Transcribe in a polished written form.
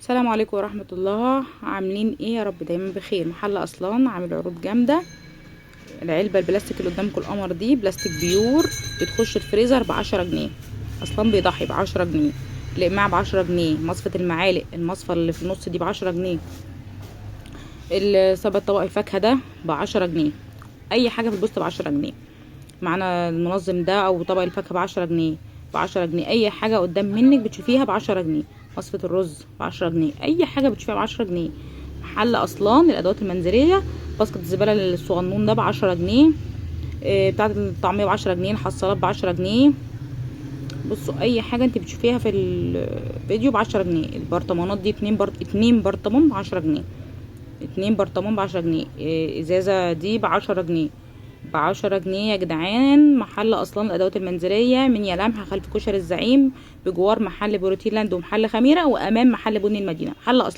السلام عليكم ورحمة الله. عاملين ايه؟ يا رب دايما بخير. محل اصلان عامل عروض جامدة. العلبة البلاستيك اللي قدامكم القمر دي بلاستيك بيور، بتخش الفريزر ب10 جنيه. اصلان بيضحي ب10 جنيه. الاقماع ب10 جنيه. مصفة المعالق، المصفى اللي في النص دي ب10 جنيه. السبت طبق الفاكهة ده ب10 جنيه. اي حاجة في البوست ب10 جنيه. معانا المنظم ده او طبق الفاكهة ب10 جنيه. ب10 جنيه اي حاجة قدام منك بتشوفيها ب10 جنيه. وصفة الرز ب10 جنيه. اي حاجة بتشوفيها ب10 جنيه. محل اصلان الادوات المنزلية. باسكت الزبالة الصغنون ده ب10 جنيه. بتاعة الطعمية ب10 جنيه. الحصالات ب10 جنيه. بصوا اي حاجة انت بتشوفيها في الفيديو ب10 جنيه. البرطمانات دي اتنين برطمان ب10 جنيه. اتنين برطمان ب10 جنيه. ازازة دي ب10 جنيه. ب10 جنيه يا جدعان. محل اصلا الادوات المنزليه من يلامحه خلف كشري الزعيم، بجوار محل بروتين لاند ومحل خميره، وامام محل بني المدينه. محل اصلا